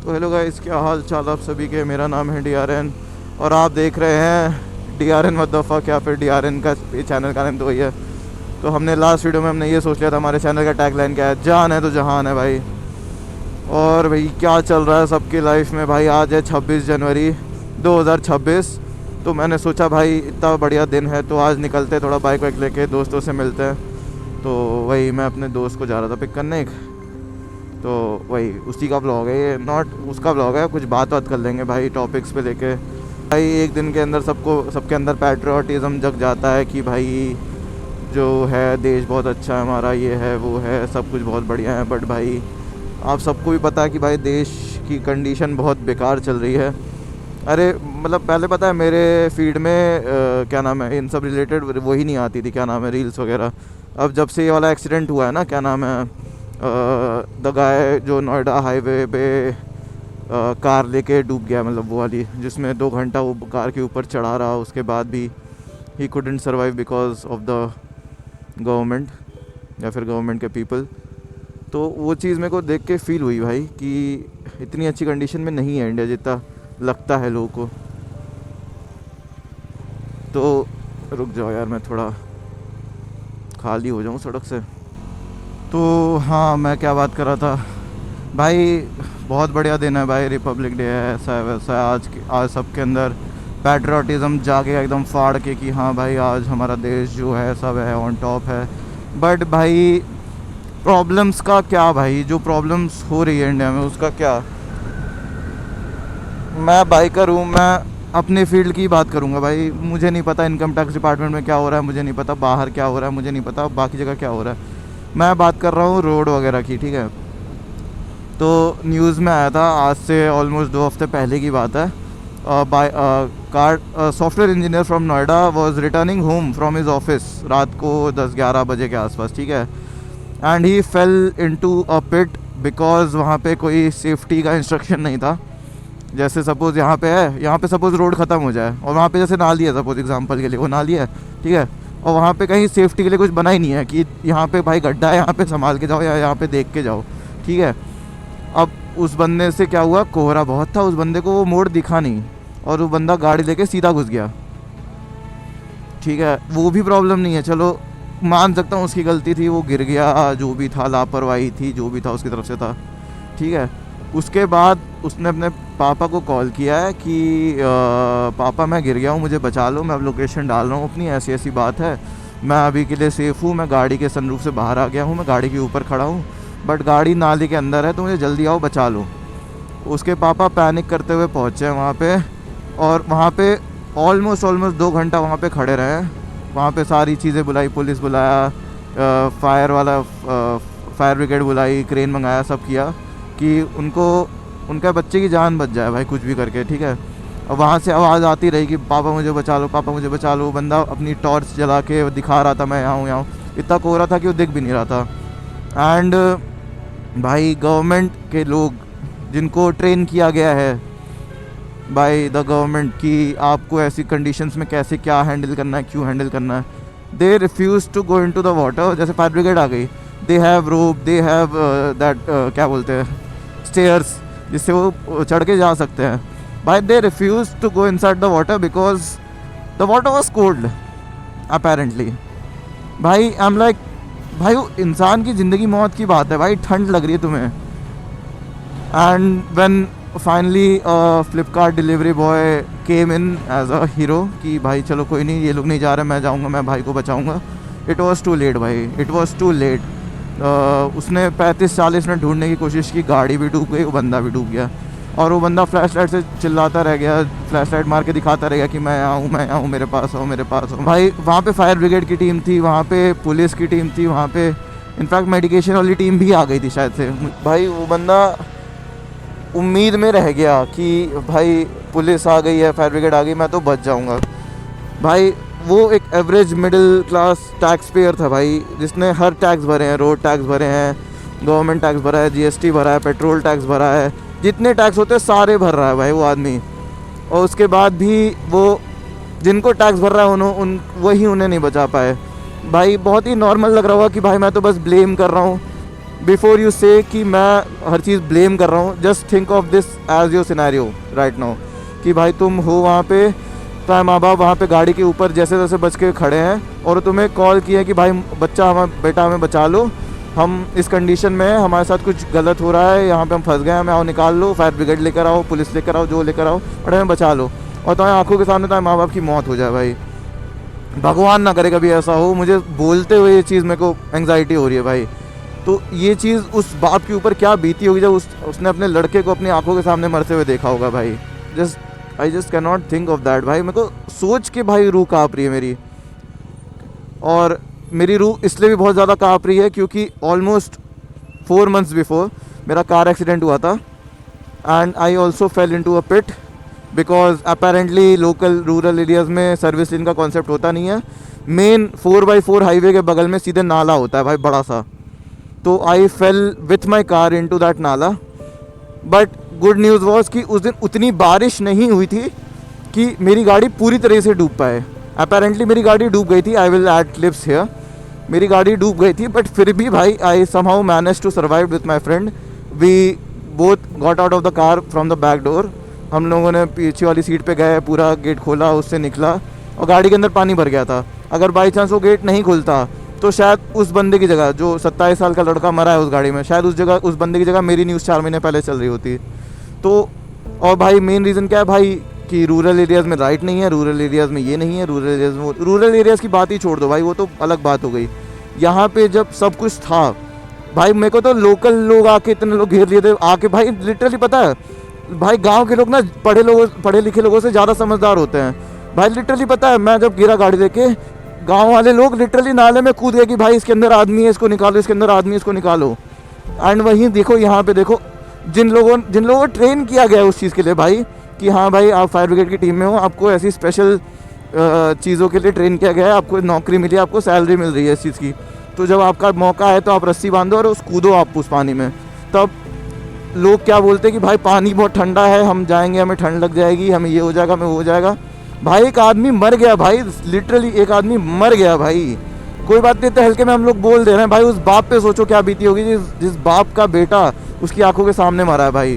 तो hello guys, क्या हाल चाल आप सभी के। मेरा नाम है DRN और आप देख रहे हैं DRN व्हाट द फक, या फिर DRN का चैनल का नाम तो वही है। तो हमने लास्ट वीडियो में हमने ये सोच लिया था हमारे चैनल का टैगलाइन क्या है, जान है तो जहान है भाई। और भाई क्या चल रहा है सबकी लाइफ में भाई। आज है 26 जनवरी 2026। तो मैंने सोचा भाई इतना बढ़िया दिन है तो आज निकलते थोड़ा बाइक वाइक लेके दोस्तों से मिलते हैं। तो वही मैं अपने दोस्त को जा रहा था पिक करने एक, तो वही उसी का ब्लॉग है ये, नॉट उसका ब्लॉग है। कुछ बात कर लेंगे भाई टॉपिक्स पे लेके। भाई एक दिन के अंदर सबके अंदर पैट्रियोटिज़म जग जाता है कि भाई जो है देश बहुत अच्छा है हमारा, ये है वो है, सब कुछ बहुत बढ़िया है। बट भाई आप सबको भी पता है कि भाई देश की कंडीशन बहुत बेकार चल रही है। अरे मतलब पहले पता है मेरे फीड में क्या नाम है इन सब रिलेटेड वही नहीं आती थी, क्या नाम है रील्स वगैरह। अब जब से ये वाला एक्सीडेंट हुआ है ना, क्या नाम है द गाय जो नोएडा हाईवे पे कार लेके डूब गया, मतलब वो वाली जिसमें 2 घंटा वो कार के ऊपर चढ़ा रहा, उसके बाद भी he couldn't survive because of the government या फिर गवर्नमेंट के पीपल। तो वो चीज़ मेरे को देख के फील हुई भाई कि इतनी अच्छी कंडीशन में नहीं है इंडिया जितना लगता है लोगों को। तो रुक जाओ यार, मैं थोड़ा खाली हो जाऊँ सड़क से। तो हाँ, मैं क्या बात कर रहा था भाई, बहुत बढ़िया दिन है भाई, रिपब्लिक डे है, ऐसा है वैसा है। आज सबके अंदर पैट्रियोटिज़म जाके एकदम फाड़ के कि हाँ भाई आज हमारा देश जो है सब है ऑन टॉप है। बट भाई प्रॉब्लम्स का क्या भाई, जो प्रॉब्लम्स हो रही है इंडिया में उसका क्या। मैं बाइकर हूँ, मैं अपने फील्ड की बात करूँगा भाई। मुझे नहीं पता इनकम टैक्स डिपार्टमेंट में क्या हो रहा है, मुझे नहीं पता बाहर क्या हो रहा है, मुझे नहीं पता बाकी जगह क्या हो रहा है। मैं बात कर रहा हूँ रोड वगैरह की, ठीक है। तो न्यूज़ में आया था आज से ऑलमोस्ट 2 हफ्ते पहले की बात है। Software engineer from Noida was returning home from his office रात को 10-11 बजे के आसपास, ठीक है। And he fell into a pit because वहाँ पे कोई सेफ्टी का इंस्ट्रक्शन नहीं था। जैसे सपोज़ यहाँ पे है, यहाँ पे सपोज़ रोड ख़त्म हो जाए और वहाँ पे जैसे नाली है, सपोज़ एग्जांपल के लिए वो नाली है, ठीक है, और वहाँ पे कहीं सेफ्टी के लिए कुछ बना ही नहीं है कि यहाँ पे भाई गड्ढा है, यहाँ पे संभाल के जाओ या यहाँ पे देख के जाओ, ठीक है। अब उस बंदे से क्या हुआ, कोहरा बहुत था, उस बंदे को वो मोड़ दिखा नहीं और वो बंदा गाड़ी लेके सीधा घुस गया, ठीक है। वो भी प्रॉब्लम नहीं है, चलो मान सकता हूँ उसकी गलती थी, वो गिर गया, जो भी था लापरवाही थी, जो भी था उसकी तरफ से था, ठीक है। उसके बाद उसने अपने पापा को कॉल किया है कि पापा मैं गिर गया हूँ, मुझे बचा लो, मैं अब लोकेशन डाल रहा हूँ अपनी, ऐसी ऐसी बात है, मैं अभी के लिए सेफ़ हूँ, मैं गाड़ी के सनरूफ से बाहर आ गया हूँ, मैं गाड़ी के ऊपर खड़ा हूँ, बट गाड़ी नाली के अंदर है तो मुझे जल्दी आओ बचा लो। उसके पापा पैनिक करते हुए पहुँचे वहाँ पे, और वहाँ पे ऑलमोस्ट 2 घंटा वहाँ पे खड़े रहे। वहाँ पे सारी चीज़ें बुलाई, पुलिस बुलाया, फायर ब्रिगेड बुलाई, क्रेन मंगाया, सब किया कि उनका बच्चे की जान बच जाए भाई, कुछ भी करके, ठीक है। और वहाँ से आवाज़ आती रही कि पापा मुझे बचा लो, पापा मुझे बचा लो। बंदा अपनी टॉर्च जला के दिखा रहा था मैं यहाँ हूँ, यहाँ हूँ। इतना कोहरा था कि वो दिख भी नहीं रहा था। एंड भाई गवर्नमेंट के लोग जिनको ट्रेन किया गया है बाय द गवर्नमेंट कि आपको ऐसी कंडीशंस में कैसे क्या हैंडल करना है, क्यों हैंडल करना है, they refuse to go into the water. जैसे फायर ब्रिगेड आ गई, they have rope, they have that क्या बोलते हैं स्टेयर्स, जिससे वो चढ़ के जा सकते हैं। भाई they refuse to go inside the water because the water was cold apparently. भाई आई एम लाइक भाई वो इंसान की ज़िंदगी मौत की बात है भाई, ठंड लग रही है तुम्हें। And when finally Flipkart delivery boy came in as a hero कि भाई चलो कोई नहीं, ये लोग नहीं जा रहे, मैं जाऊंगा, मैं भाई को बचाऊंगा। इट वाज टू लेट भाई, इट वाज टू लेट। उसने 35-40 मिनट ढूंढने की कोशिश की, गाड़ी भी डूब गई, वो बंदा भी डूब गया, और वो बंदा फ्लैश लाइट से चिल्लाता रह गया, फ्लैश लाइट मार के दिखाता रह गया कि मैं यहाँ हूँ, मैं यहाँ हूँ, मेरे पास आओ, मेरे पास आओ। भाई वहाँ पे फायर ब्रिगेड की टीम थी, वहाँ पे पुलिस की टीम थी, वहाँ पे इनफैक्ट मेडिकेशन वाली टीम भी आ गई थी शायद से। भाई वो बंदा उम्मीद में रह गया कि भाई पुलिस आ गई है, फायर ब्रिगेड आ गई, मैं तो बच जाऊंगा। भाई वो एक average middle class tax payer था भाई, जिसने हर टैक्स भरे हैं, रोड टैक्स भरे हैं, गवर्नमेंट टैक्स भरा है, GST भरा है, पेट्रोल टैक्स भरा है, जितने टैक्स होते हैं सारे भर रहा है भाई वो आदमी। और उसके बाद भी वो जिनको टैक्स भर रहा है वही उन्हें नहीं बचा पाए। भाई बहुत ही नॉर्मल लग रहा होगा कि भाई मैं तो बस ब्लेम कर रहा हूँ, बिफोर यू से कि मैं हर चीज़ ब्लेम कर रहा हूँ, just think of this as your scenario right now कि भाई तुम हो वहाँ पे, तुम्हारे माँ बाप वहाँ पे गाड़ी के ऊपर जैसे तैसे बच के खड़े हैं और तुम्हें कॉल किया कि भाई बच्चा हमारा बेटा हमें बचा लो, हम इस कंडीशन में हैं, हमारे साथ कुछ गलत हो रहा है, यहाँ पे हम फंस गए हैं, हमें आओ निकाल लो, फायर ब्रिगेड लेकर आओ, पुलिस लेकर आओ, जो लेकर आओ और हमें बचा लो। और तुम्हारी आंखों के सामने तुम्हारे माँ बाप की मौत हो जाए भाई, भगवान ना करे कभी ऐसा हो। मुझे बोलते हुए ये चीज़ मेरे को एंग्जाइटी हो रही है भाई। तो ये चीज़ उस बाप के ऊपर क्या बीती होगी जब उसने अपने लड़के को अपनी आंखों के सामने मरते हुए देखा होगा भाई। I just can not think of that भाई। मेरे को सोच के भाई रूह काँप रही है मेरी, और मेरी रूह इसलिए भी बहुत ज़्यादा काँप रही है क्योंकि ऑलमोस्ट 4 months बिफोर मेरा कार एक्सीडेंट हुआ था and I also fell into a pit because apparently local rural areas में सर्विस लेन का कॉन्सेप्ट होता नहीं है। मेन 4x4 हाईवे के बगल में सीधे नाला होता है भाई बड़ा सा, तो I fell with my car into that नाला। बट गुड न्यूज़ वॉज कि उस दिन उतनी बारिश नहीं हुई थी कि मेरी गाड़ी पूरी तरह से डूब पाए। अपेरेंटली मेरी गाड़ी डूब गई थी, I will add clips here, मेरी गाड़ी डूब गई थी, बट फिर भी भाई I somehow manage to survive with my friend. We both got out of the car from the back door. हम लोगों ने पीछे वाली सीट पे गए, पूरा गेट खोला, उससे निकला और गाड़ी के अंदर पानी भर गया था। अगर बाई चांस वो गेट नहीं खुलता तो शायद उस बंदे की जगह, जो 27 साल का लड़का मरा है उस गाड़ी में, शायद उस बंदे की जगह मेरी न्यूज़ 4 महीने पहले चल रही होती। तो और भाई मेन रीज़न क्या है भाई कि रूरल एरियाज़ में राइट नहीं है, रूरल एरियाज़ में ये नहीं है, रूरल एरियाज़ की बात ही छोड़ दो भाई, वो तो अलग बात हो गई। यहाँ पे जब सब कुछ था भाई, मेरे को तो लोकल लोग आके इतने लोग घेर लिए थे आके भाई, लिटरली पता है भाई गांव के लोग ना पढ़े लिखे लोगों से ज़्यादा समझदार होते हैं भाई। लिटरली पता है मैं जब गिरा गाड़ी देके, गांव वाले लोग लिटरली नाले में कूद गए कि भाई इसके अंदर आदमी है, इसको निकालो, इसके अंदर आदमी है, इसको निकालो। एंड वहीं देखो यहाँ पे देखो जिन लोगों को ट्रेन किया गया है उस चीज़ के लिए भाई कि हाँ भाई आप फायर ब्रिगेड की टीम में हो, आपको ऐसी स्पेशल चीज़ों के लिए ट्रेन किया गया है, आपको नौकरी मिली, आपको सैलरी मिल रही है इस चीज़ की, तो जब आपका मौका है तो आप रस्सी बांधो और उस कूदो आप उस पानी में। तब लोग क्या बोलते हैं कि भाई पानी बहुत ठंडा है, हम जाएंगे, हमें ठंड लग जाएगी, हमें ये हो जाएगा, हमें वो हो जाएगा। भाई एक आदमी मर गया भाई, लिटरली एक आदमी मर गया भाई। कोई बात नहीं, इतने हल्के में हम लोग बोल दे रहे हैं भाई, उस बाप पे सोचो क्या बीती होगी जिस बाप का बेटा उसकी आंखों के सामने मरा है भाई।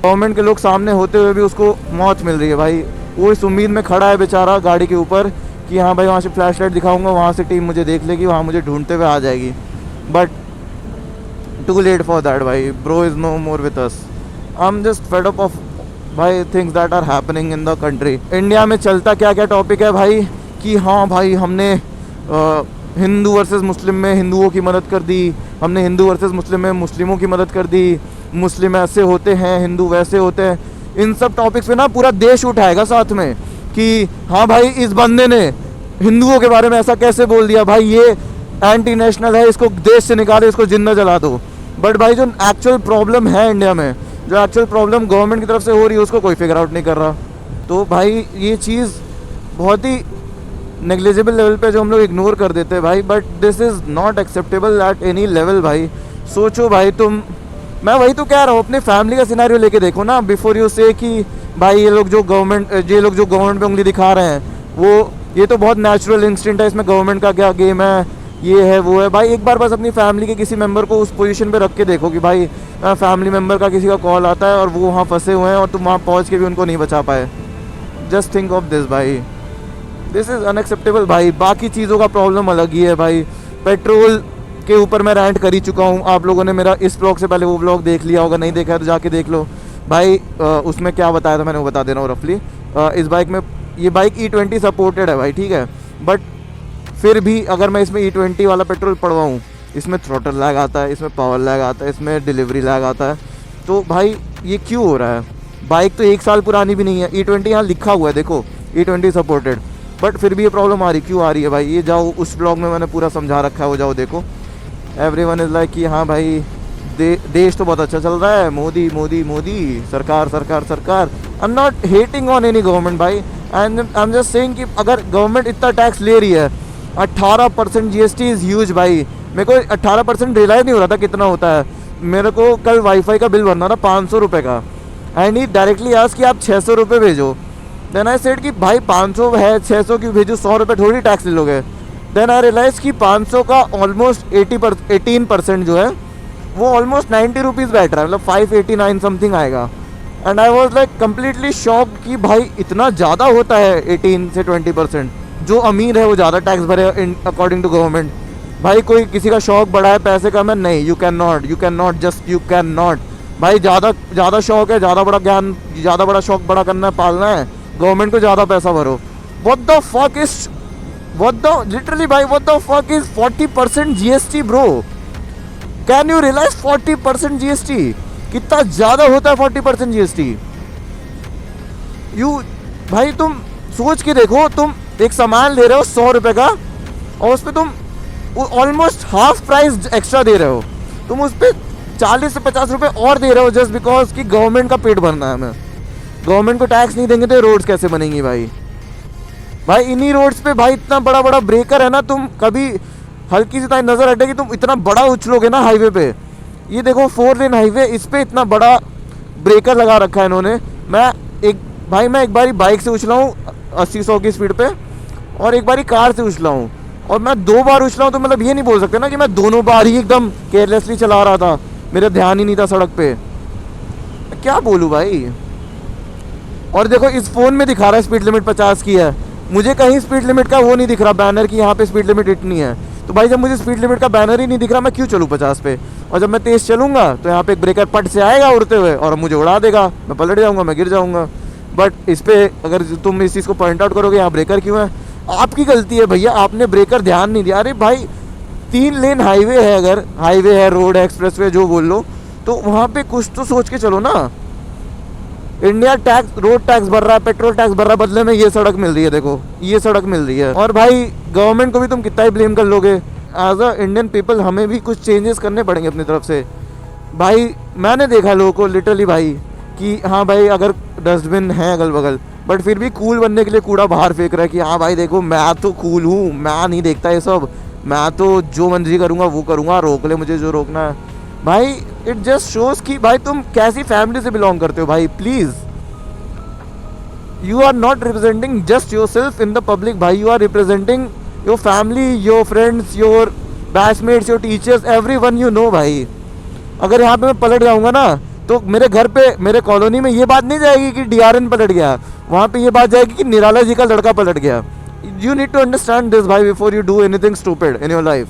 गवर्नमेंट के लोग सामने होते हुए भी उसको मौत मिल रही है भाई। वो इस उम्मीद में खड़ा है बेचारा गाड़ी के ऊपर कि हाँ भाई वहाँ से फ्लैश लाइट दिखाऊंगा, वहाँ से टीम मुझे देख लेगी, वहाँ मुझे ढूंढते हुए आ जाएगी। But too late for that भाई, bro is no more with us. I am just fed up of भाई things that are happening in the country. India में चलता क्या क्या टॉपिक है भाई कि हाँ भाई हमने हिंदू वर्सेस मुस्लिम में हिंदुओं की मदद कर दी, हमने हिंदू वर्सेस मुस्लिम में मुस्लिमों की मदद कर दी, मुस्लिम ऐसे होते हैं, हिंदू वैसे होते हैं। इन सब टॉपिक्स पे ना पूरा देश उठाएगा साथ में कि हाँ भाई इस बंदे ने हिंदुओं के बारे में ऐसा कैसे बोल दिया, भाई ये एंटी नेशनल है, इसको देश से निकालो, इसको जिंदा जला दो। बट भाई जो एक्चुअल प्रॉब्लम है इंडिया में, जो एक्चुअल प्रॉब्लम गवर्नमेंट की तरफ से हो रही है, उसको कोई फिगर आउट नहीं कर रहा। तो भाई ये चीज़ बहुत ही नेग्लिजिबल लेवल पे जो हम लोग इग्नोर कर देते हैं भाई, but this is not acceptable at any level भाई। सोचो भाई तुम, मैं वही तो कह रहा हूँ, अपनी फैमिली का सिनेरियो लेके देखो ना बिफोर यू से कि भाई ये लोग जो गवर्नमेंट पे उंगली दिखा रहे हैं, वो ये तो बहुत नेचुरल इंस्टिंक्ट है, इसमें गवर्नमेंट का क्या गेम है, ये है वो है। भाई एक बार बस अपनी फैमिली के किसी मेंबर को उस पोजीशन पे रख के देखो कि भाई फैमिली मेंबर का किसी का कॉल आता है और वो वहाँ फंसे हुए हैं और तुम वहाँ पहुँच के भी उनको नहीं बचा पाए। जस्ट थिंक ऑफ दिस भाई, दिस इज़ अनएक्सेप्टेबल भाई। बाकी चीज़ों का प्रॉब्लम अलग ही है भाई। पेट्रोल के ऊपर मैं रैंट कर ही चुका हूँ, आप लोगों ने मेरा इस ब्लॉग से पहले वो ब्लॉग देख लिया होगा, नहीं देखा है तो जाके देख लो भाई। उसमें क्या बताया था मैंने वो बता दे रहा हूँ रफली। इस बाइक में, ये बाइक E20 सपोर्टेड है भाई, ठीक है, बट फिर भी अगर मैं इसमें E20 वाला पेट्रोल पड़वाऊँ, इसमें थ्रोटल लैग आता है, इसमें पावर लैग आता है, इसमें डिलीवरी लैग आता है। तो भाई ये क्यों हो रहा है? बाइक तो 1 साल पुरानी भी नहीं है, E20 यहाँ लिखा हुआ है देखो, E20 सपोर्टेड, बट फिर भी ये प्रॉब्लम आ रही, क्यों आ रही है भाई? ये जाओ उस ब्लॉग में मैंने पूरा समझा रखा है, वो जाओ देखो। एवरीवन इज़ लाइक कि हाँ भाई देश तो बहुत अच्छा चल रहा है, मोदी मोदी मोदी, सरकार सरकार सरकार। I am not hating on any government भाई, and I am just saying कि अगर गवर्नमेंट इतना टैक्स ले रही है, 18% GST इज़ ह्यूज भाई। मेरे को 18% रियलाइज़ नहीं हो रहा था कितना होता है। मेरे को कल वाईफाई का बिल भरना था 500 रुपये का, एंड ही डायरेक्टली आज कि आप 600 रुपये भेजो। देन आई सेड कि भाई 500 है, 600 क्यों भेजो, 100 रुपये थोड़ी टैक्स ले लोगे। देन आई रियलाइज़ कि 500 का ऑलमोस्ट 18% जो है वो ऑलमोस्ट 90 रुपीज़ बैठ रहा है, मतलब 589 समथिंग आएगा। And I was like completely shock कि भाई इतना ज़्यादा होता है 18 से 20%। जो अमीर है वो ज़्यादा टैक्स भरे अकॉर्डिंग टू गवर्नमेंट। भाई कोई किसी का शौक बड़ा है पैसे का, मैं नहीं, you can not just you can not. भाई ज़्यादा शौक है, ज़्यादा बड़ा ज्ञान, ज़्यादा बड़ा शौक बड़ा करना है, पालना है, गवर्नमेंट को ज़्यादा पैसा भरो। What the fuck is literally भाई what the fuck is 40% GST bro? Can you realise 40% GST कितना ज़्यादा होता है? 40% जीएसटी भाई तुम सोच के देखो, तुम एक सामान ले रहे हो 100 रुपये का और उस पर तुम ऑलमोस्ट हाफ प्राइस एक्स्ट्रा दे रहे हो, तुम उस पर 40 से 50 रुपये और दे रहे हो जस्ट बिकॉज कि गवर्नमेंट का पेट भरना है हमें। गवर्नमेंट को टैक्स नहीं देंगे तो रोड्स कैसे बनेंगी भाई? भाई इन्हीं रोड्स पे भाई इतना बड़ा बड़ा ब्रेकर है ना, तुम कभी हल्की सी नज़र हटेगी तुम इतना बड़ा उछलोगे ना हाईवे पे। ये देखो 4 लेन हाईवे, इस पे इतना बड़ा ब्रेकर लगा रखा है इन्होंने। मैं एक बारी बाइक से उछला हूँ 80-100 की स्पीड पे और एक बारी कार से उछला हूँ, और मैं 2 बार उछला हूँ, तो मतलब ये नहीं बोल सकते ना कि मैं दोनों बार ही एकदम केयरलेसली चला रहा था, मेरा ध्यान ही नहीं था सड़क पे। क्या बोलूँ भाई? और देखो इस फ़ोन में दिखा रहा है स्पीड लिमिट 50 की है, मुझे कहीं स्पीड लिमिट का वो नहीं दिख रहा बैनर कि यहाँ पे स्पीड लिमिट इतनी है। तो भाई जब मुझे स्पीड लिमिट का बैनर ही नहीं दिख रहा, मैं क्यों चलूँ 50 पे? और जब मैं तेज़ चलूँगा तो यहाँ पे एक ब्रेकर पट से आएगा उड़ते हुए और मुझे उड़ा देगा, मैं पलट जाऊँगा, मैं गिर जाऊँगा। बट इस पर अगर तुम इस चीज़ को पॉइंट आउट करोगे यहाँ ब्रेकर क्यों है, आपकी गलती है भैया, आपने ब्रेकर ध्यान नहीं दिया। अरे भाई 3 लेन हाईवे है, अगर हाईवे है, रोड है, एक्सप्रेस वे जो बोल लो, तो वहाँ पे कुछ तो सोच के चलो ना। इंडिया टैक्स, रोड टैक्स भर रहा है, पेट्रोल टैक्स भर रहा है, बदले में ये सड़क मिल रही है, देखो ये सड़क मिल रही है। और भाई गवर्नमेंट को भी तुम कितना ही ब्लेम कर लोगे, एज अ इंडियन पीपल हमें भी कुछ चेंजेस करने पड़ेंगे अपनी तरफ से। भाई मैंने देखा लोगों को लिटरली भाई कि हाँ भाई अगर डस्टबिन है अगल बगल, बट फिर भी कूल बनने के लिए कूड़ा बाहर फेंक रहा है कि हाँ भाई देखो मैं तो कूल हूँ, मैं नहीं देखता ये सब, मैं तो जो मर्जी करूँगा वो करूँगा, रोक ले मुझे जो रोकना है। भाई इट जस्ट शोज कि भाई तुम कैसी फैमिली से बिलोंग करते हो भाई। Please, you are not representing just your self in the public भाई, you are representing your family, your friends, your batchmates, your teachers, every one you know भाई। अगर यहाँ पे मैं पलट जाऊँगा ना तो मेरे घर पे, मेरे कॉलोनी में ये बात नहीं जाएगी कि DRN पलट गया, वहाँ पे ये बात जाएगी कि निराला जी का लड़का पलट गया। You need to understand this भाई before you do anything stupid in your life.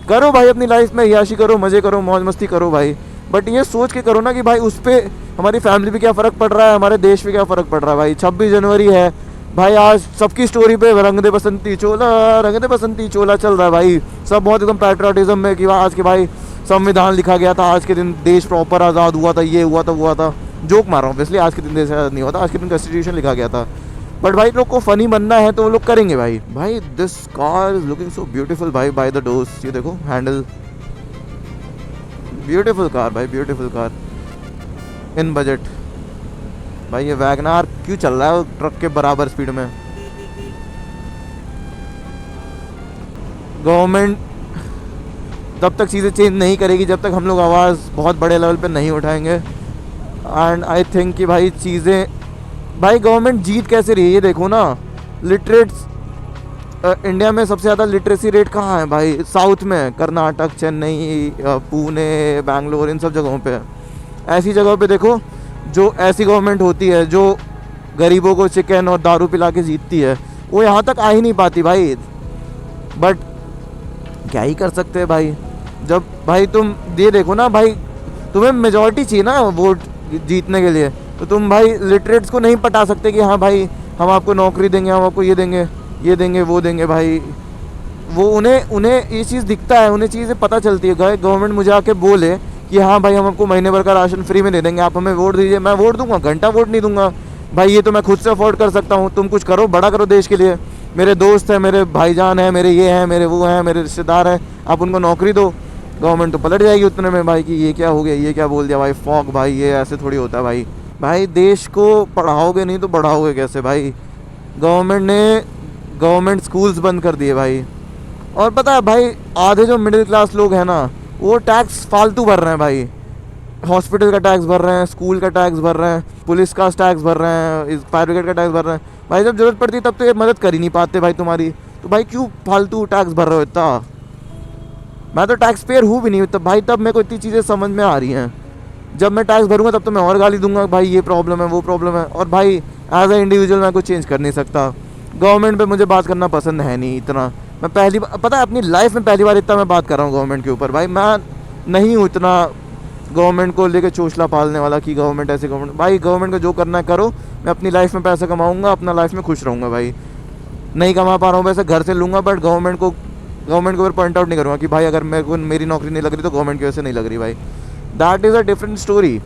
करो भाई अपनी लाइफ में याशी करो, मज़े करो, मौज मस्ती करो भाई, बट ये सोच के करो ना कि भाई उस पर हमारी फैमिली पे क्या फ़र्क पड़ रहा है, हमारे देश पे क्या फ़र्क पड़ रहा है। भाई 26 जनवरी है भाई, आज सबकी स्टोरी पे रंग दे बसंती चोला चल रहा है भाई, सब बहुत एकदम पैट्रियाटिज्म में कि आज के भाई संविधान लिखा गया था, आज के दिन देश प्रॉपर आज़ाद हुआ था, ये हुआ था वो हुआ था। जोक मार रहा हूँ इसलिए, आज के दिन देश आज़ाद नहीं हुआ था, आज के दिन कॉन्स्टिट्यूशन लिखा गया था। बट भाई लोग को फनी बनना है तो वो लोग करेंगे भाई। भाई this car is looking so beautiful भाई, बाय द डोर्स, ये देखो हैंडल, ब्यूटीफुल कार भाई, ब्यूटीफुल कार इन बजट। भाई ये वैगनार क्यों चल रहा है ट्रक के बराबर स्पीड में? गवर्नमेंट तब तक चीज़ें चेंज नहीं करेगी जब तक हम लोग आवाज़ बहुत बड़े लेवल पे नहीं उठाएंगे। एंड आई थिंक कि भाई चीज़ें, भाई गवर्नमेंट जीत कैसे रही है ये देखो ना। लिटरेट्स इंडिया में सबसे ज़्यादा लिटरेसी रेट कहाँ है भाई? साउथ में, कर्नाटक, चेन्नई, पुणे, बैंगलोर, इन सब जगहों पे। ऐसी जगहों पे देखो जो ऐसी गवर्नमेंट होती है जो गरीबों को चिकन और दारू पिला के जीतती है, वो यहाँ तक आ ही नहीं पाती भाई। बट क्या ही कर सकते हैं भाई, जब भाई तुम ये देखो ना भाई, तुम्हें मेजॉरिटी चाहिए ना वोट जीतने के लिए, तो तुम भाई लिटरेट्स को नहीं पटा सकते कि हाँ भाई हम आपको नौकरी देंगे, हम आपको ये देंगे वो देंगे। भाई वो उन्हें ये चीज़ दिखता है, उन्हें चीज़ें पता चलती है। गवर्नमेंट मुझे आके बोले कि हाँ भाई हम आपको महीने भर का राशन फ्री में दे देंगे, आप हमें वोट दीजिए, मैं वोट दूंगा, घंटा वोट नहीं दूंगा भाई, ये तो मैं खुद से अफोर्ड कर सकता हूँ। तुम कुछ करो, बड़ा करो देश के लिए, मेरे दोस्त हैं, मेरे भाईजान हैं, मेरे ये हैं, मेरे वो हैं, मेरे रिश्तेदार हैं, आप उनको नौकरी दो। गवर्नमेंट तो पलट जाएगी उतने में भाई कि ये क्या हो गया, ये क्या बोल दिया भाई, फॉक भाई, ये ऐसे थोड़ी होता है भाई। भाई देश को पढ़ाओगे नहीं तो बढ़ाओगे कैसे भाई? गवर्नमेंट स्कूल्स बंद कर दिए भाई। और पता है भाई, आधे जो मिडिल क्लास लोग हैं ना, वो टैक्स फालतू भर रहे हैं भाई, हॉस्पिटल का टैक्स भर रहे हैं, स्कूल का टैक्स भर रहे हैं, पुलिस का टैक्स भर रहे हैं, फायर ब्रिगेड का टैक्स भर रहे हैं। भाई जब जरूरत पड़ती है तब तो ये मदद कर ही नहीं पाते भाई तुम्हारी, तो भाई क्यों फालतू टैक्स भर रहे हो इतना? मैं तो टैक्स पेयर हूँ भी नहीं तब भाई, तब मेरे को इतनी चीज़ें समझ में आ रही हैं। जब मैं टैक्स भरूंगा तब तो मैं और गाली दूंगा, भाई ये प्रॉब्लम है वो प्रॉब्लम है। और भाई एज ए इंडिविजुअल मैं कुछ चेंज कर नहीं सकता। गवर्नमेंट पे मुझे बात करना पसंद है नहीं इतना। मैं पहली बार, पता है अपनी लाइफ में पहली बार इतना मैं बात कर रहा हूँ गवर्नमेंट के ऊपर। भाई मैं नहीं हूँ इतना गवर्नमेंट को लेके चोचला पालने वाला कि गवर्नमेंट ऐसे गवर्नमेंट। भाई गवर्नमेंट को जो करना है करो, मैं अपनी लाइफ में पैसा कमाऊँगा, अपना लाइफ में खुश रहूँगा। भाई नहीं कमा पा रहा हूँ वैसे घर से लूँगा, बट गवर्नमेंट के ऊपर पॉइंट आउट नहीं करूँगा कि भाई अगर मेरे को मेरी नौकरी नहीं लग रही तो गवर्नमेंट की वजह से नहीं लग रही। भाई that is a different story.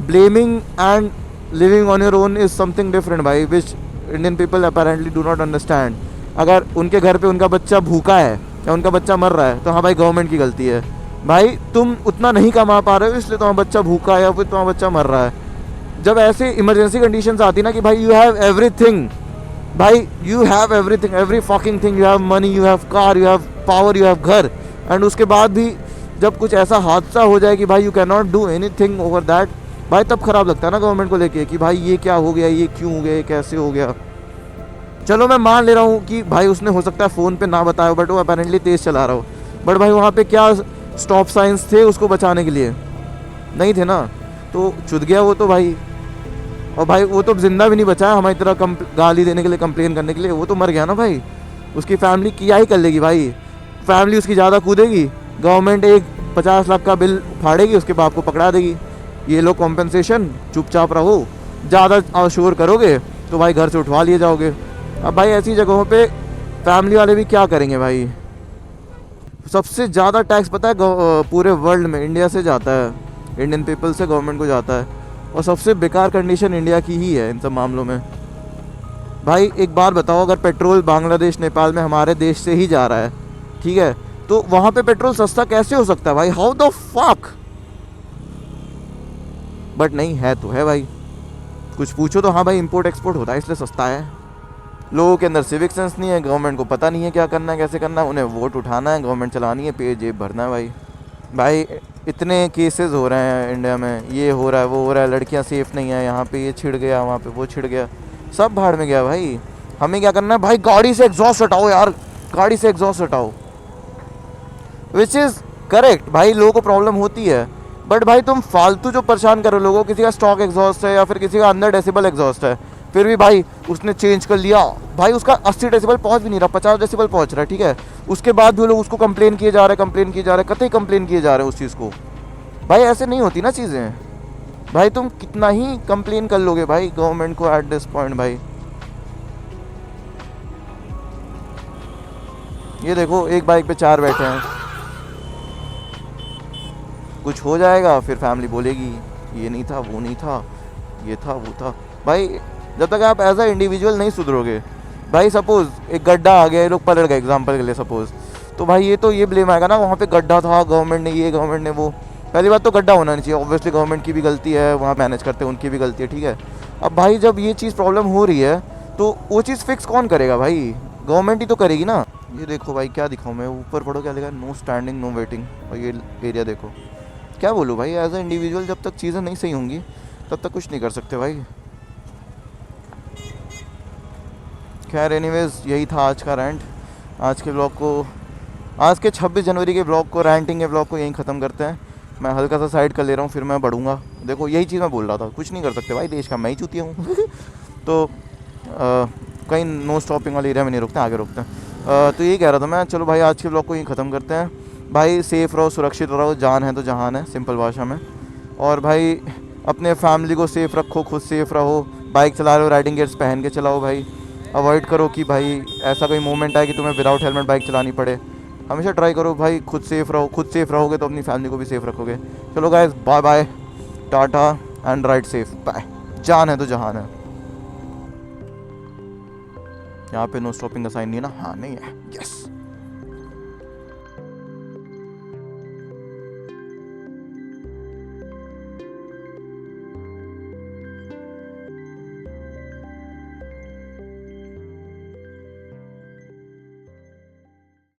Blaming and living on your own is something different भाई, which Indian people apparently do not understand. अगर उनके घर पे उनका बच्चा भूखा है या उनका बच्चा मर रहा है तो हाँ भाई गवर्नमेंट की गलती है। भाई तुम उतना नहीं कमा पा रहे हो इसलिए तुम्हारा बच्चा भूखा है या फिर तुम्हारा बच्चा मर रहा है। जब ऐसे इमरजेंसी कंडीशंस आती ना कि भाई यू हैव एवरीथिंग, भाई you have everything, every fucking thing, you have money, you have car, you have power, you have घर, एंड उसके बाद भी जब कुछ ऐसा हादसा हो जाए कि भाई you can not do anything over that, भाई तब खराब लगता है ना गवर्नमेंट को लेके कि भाई ये क्या हो गया, ये क्यों हो गया, ये कैसे हो गया। चलो मैं मान ले रहा हूँ कि भाई उसने हो सकता है फ़ोन पे ना बताया बट वो अपेरेंटली तेज़ चला रहा हो, बट भाई वहाँ पे क्या स्टॉप साइंस थे उसको बचाने के लिए? नहीं थे ना, तो चुद गया वो तो भाई। और भाई वो तो जिंदा भी नहीं बचा है हमारी तरह गाली देने के लिए, कंप्लेन करने के लिए, वो तो मर गया ना भाई। उसकी फैमिली क्या ही कर लेगी भाई, फैमिली उसकी ज़्यादा कूदेगी, गवर्नमेंट एक 50 लाख का बिल फाड़ेगी, उसके बाप को पकड़ा देगी, ये लो कॉम्पेंसेशन, चुपचाप रहो, ज़्यादा शोर करोगे तो भाई घर से उठवा लिए जाओगे। अब भाई ऐसी जगहों पे फैमिली वाले भी क्या करेंगे भाई। सबसे ज़्यादा टैक्स पता है पूरे वर्ल्ड में इंडिया से जाता है, इंडियन पीपल से गवर्नमेंट को जाता है, और सबसे बेकार कंडीशन इंडिया की ही है इन सब मामलों में। भाई एक बार बताओ, अगर पेट्रोल बांग्लादेश नेपाल में हमारे देश से ही जा रहा है, ठीक है, तो वहाँ पे पेट्रोल सस्ता कैसे हो सकता है भाई? How the fuck. बट नहीं है तो है भाई, कुछ पूछो तो हाँ भाई इंपोर्ट एक्सपोर्ट होता है इसलिए सस्ता है। लोगों के अंदर सिविक सेंस नहीं है, गवर्नमेंट को पता नहीं है क्या करना है कैसे करना है, उन्हें वोट उठाना है, गवर्नमेंट चलानी है, पे जेब भरना है। भाई इतने केसेस हो रहे हैं इंडिया में, ये हो रहा है वो हो रहा है, लड़कियां सेफ़ नहीं है, यहाँ पे ये छिड़ गया, वहाँ पे वो छिड़ गया, सब भाड़ में गया भाई। हमें क्या करना है भाई? गाड़ी से एग्जॉस्ट हटाओ यार, गाड़ी से एग्जॉस्ट हटाओ, विच इज़ करेक्ट भाई। लोगों को प्रॉब्लम होती है, बट भाई तुम फालतू जो परेशान करो लोगों, किसी का स्टॉक एग्जॉस्ट है या फिर किसी का अंदर डेसिबल एग्जॉस्ट है, फिर भी भाई उसने चेंज कर लिया, भाई उसका 80 डेसिबल पहुंच भी नहीं रहा, 50 डेसिबल पहुंच रहा है, ठीक है, उसके बाद भी लोग उसको कंप्लेन किए जा रहे हैं, कतई कंप्लेन किए जा रहे हैं उस चीज़ को। भाई ऐसे नहीं होती ना चीज़ें, भाई तुम कितना ही कंप्लेन कर लोगे भाई गवर्नमेंट को एट दिस पॉइंट। भाई ये देखो एक बाइक पे 4 बैठे हैं, कुछ हो जाएगा फिर फैमिली बोलेगी ये नहीं था वो नहीं था, ये था वो था। भाई जब तक आप एज अ इंडिविजुअल नहीं सुधरोगे, भाई सपोज़ एक गड्ढा आ गया, ये लोग पलट गए एग्जांपल के लिए सपोज़, तो भाई ये तो ये ब्लेम आएगा ना, वहाँ पे गड्ढा था, गवर्नमेंट ने ये, गवर्नमेंट ने वो। पहली बात तो गड्ढा होना नहीं चाहिए, ऑब्वियसली गवर्नमेंट की भी गलती है, वहाँ मैनेज करते हैं उनकी भी गलती है, ठीक है। अब भाई जब ये चीज़ प्रॉब्लम हो रही है तो वो चीज़ फिक्स कौन करेगा भाई? गवर्नमेंट ही तो करेगी ना। ये देखो भाई क्या दिखाऊँ मैं, ऊपर पढ़ो क्या लिखा है, नो स्टैंडिंग नो वेटिंग, और ये एरिया देखो, क्या बोलूँ भाई, एज अ इंडिविजुअल जब तक चीज़ें नहीं सही होंगी तब तक कुछ नहीं कर सकते भाई। खैर एनीवेज यही था आज का रैंट। आज के ब्लॉग को, आज के 26 जनवरी के ब्लॉग को, रैंटिंग के ब्लॉग को यहीं ख़त्म करते हैं। मैं हल्का सा साइड कर ले रहा हूँ, फिर मैं बढ़ूँगा। देखो यही चीज़ मैं बोल रहा था, कुछ नहीं कर सकते भाई, देश का मैं ही चूतिया हूँ तो कहीं नो स्टॉपिंग वाले एरिया में नहीं रुकते, आगे रुकते हैं। तो यही कह रहा था मैं, चलो भाई आज के ब्लॉग को यहीं ख़त्म करते हैं। भाई सेफ़ रहो, सुरक्षित रहो, जान है तो जहान है, सिंपल भाषा में। और भाई अपने फैमिली को सेफ़ रखो, खुद सेफ़ रहो, बाइक चला रहे हो राइडिंग गियर्स पहन के चलाओ भाई, अवॉइड करो कि भाई ऐसा कोई मोमेंट आए कि तुम्हें विदाउट हेलमेट बाइक चलानी पड़े। हमेशा ट्राई करो भाई, खुद सेफ़ रहो, खुद सेफ़ रहोगे तो अपनी फैमिली को भी सेफ़ रखोगे। चलो guys, bye bye, tata and ride safe, bye. जान है तो जहान है। यहाँ पे नो स्टॉपिंग का साइन नहीं है ना? हाँ नहीं है, यस।